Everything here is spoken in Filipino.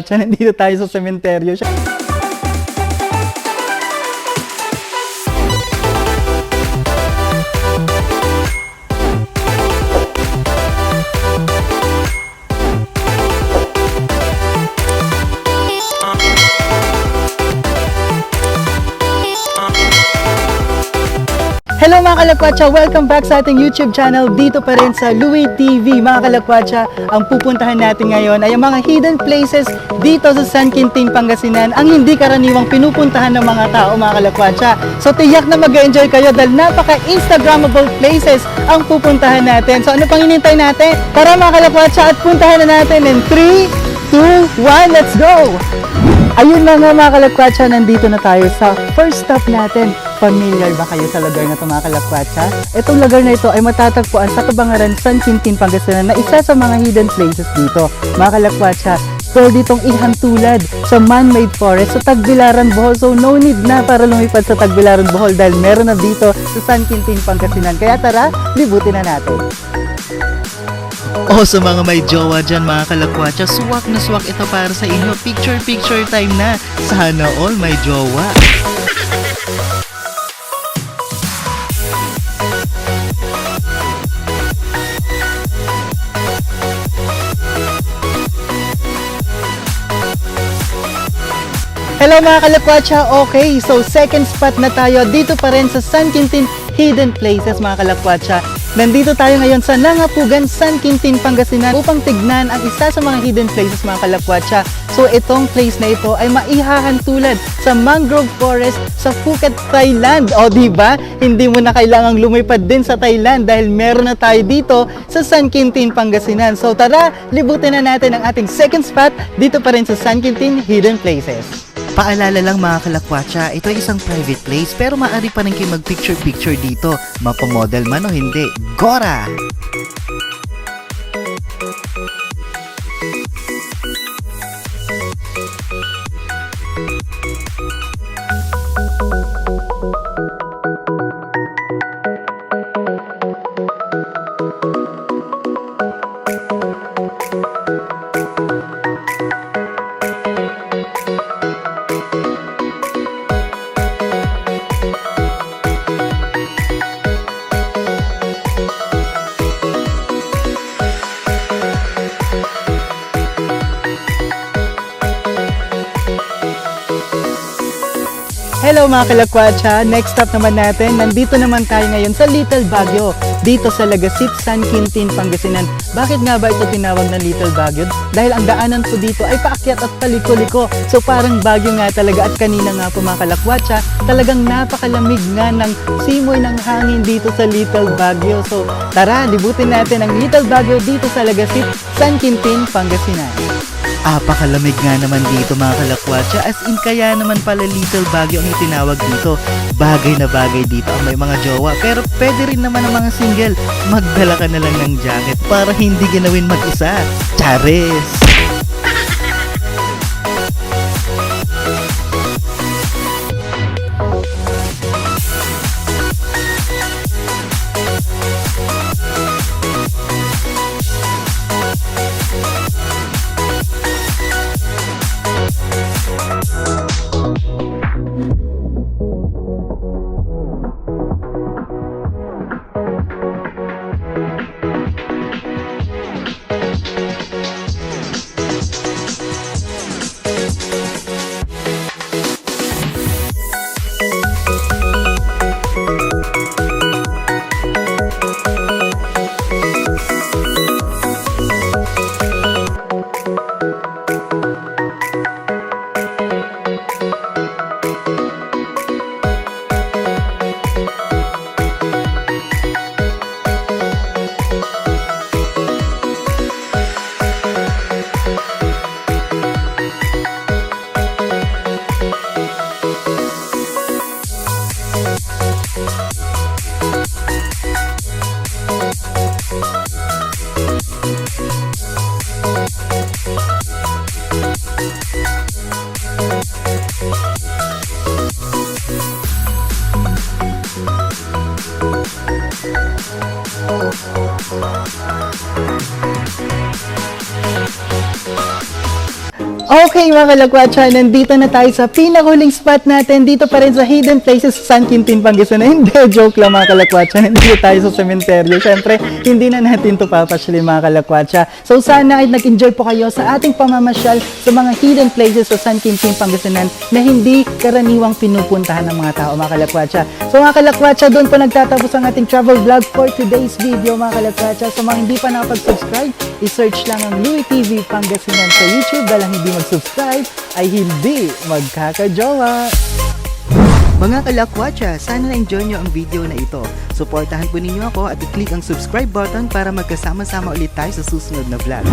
Nandito tayo sa sementeryo. Hello mga kalakwatsa! Welcome back sa ating YouTube channel dito pa rin sa Louie TV. Mga kalakwatsa, ang pupuntahan natin ngayon ay ang mga hidden places dito sa San Quintin, Pangasinan, ang hindi karaniwang pinupuntahan ng mga tao, mga kalakwatsa. So tiyak na mag-enjoy kayo dahil napaka-instagrammable places ang pupuntahan natin. So ano pang hinintay natin? Tara mga kalakwatsa at puntahan na natin in 3, 2, 1, let's go! Ayun na nga mga kalakwatsa, nandito na tayo sa first stop natin. Familiar ba kayo sa lugar na ito mga kalakwatsa? Itong lugar na ito ay matatagpuan sa Kabangaran, San Quintin, Pangasinan na isa sa mga hidden places dito. Mga kalakwatsa, pwede itong ihantulad sa man-made forest sa Tagbilaran, Bohol. So no need na para lumipad sa Tagbilaran, Bohol dahil meron na dito sa San Quintin, Pangasinan. Kaya tara, libutin na natin. O sa mga may jowa dyan mga kalakwatsa, swak na swak ito para sa inyo. Picture time na. Sana all may jowa. Hello mga kalakwatsa! Okay, so second spot na tayo dito pa rin sa San Quintin Hidden Places mga kalakwatsa. Nandito tayo ngayon sa Nangapugan, San Quintin, Pangasinan upang tignan ang isa sa mga hidden places mga kalakwatsa. So itong place na ito ay maihahantulad sa mangrove forest sa Phuket, Thailand. O diba? Hindi mo na kailangang lumipad din sa Thailand dahil meron na tayo dito sa San Quintin, Pangasinan. So tara, libutin na natin ang ating second spot dito pa rin sa San Quintin Hidden Places. Paalala lang mga kalakwatsa, ito ay isang private place pero maaari pa rin kayo mag-picture dito. Mapamodel man o hindi, Gora! Hello mga kalakwatsa! Next stop naman natin, nandito naman tayo ngayon sa Little Baguio, dito sa Lagasit, San Quintin, Pangasinan. Bakit nga ba ito tinawag na Little Baguio? Dahil ang daanan po dito ay paakyat at paliko-liko. So parang Baguio nga talaga at kanina nga po mga kalakwatsa, talagang napakalamig nga ng simoy ng hangin dito sa Little Baguio. So tara, libutin natin ang Little Baguio dito sa Lagasit, San Quintin, Pangasinan. Apakalamig nga naman dito mga kalakwatsa, as in kaya naman pala Little Baguio ang itinawag dito. Bagay na bagay dito ang may mga jowa, pero pwede rin naman ang mga single. Magdala ka na lang ng jacket para hindi ginawin mag-isa. Charis! Okay mga kalakwatsa, nandito na tayo sa pinakahuling spot natin dito pa rin sa Hidden Places sa San Quintin, Pangasinan. Hindi, joke lang mga kalakwatsa, nandito tayo sa sementeryo. Siyempre, hindi na natin ito papasyalin mga kalakwatsa. So sana ay nag-enjoy po kayo sa ating pamamasyal sa mga hidden places sa San Quintin, Pangasinan na hindi karaniwang pinupuntahan ng mga tao mga kalakwatsa. So mga kalakwatsa, doon po nagtatapos ang ating travel vlog for today's video mga kalakwatsa. So mga hindi pa nakapag-subscribe, i-search lang ang Louie TV Pangasinan sa YouTube dahil ang hindi mag-subscribe ay hindi magkakajowa. Mga kalakwatsa, sana na-enjoy nyo ang video na ito. Suportahan po ninyo ako at i-click ang subscribe button para magkasama-sama ulit tayo sa susunod na vlog.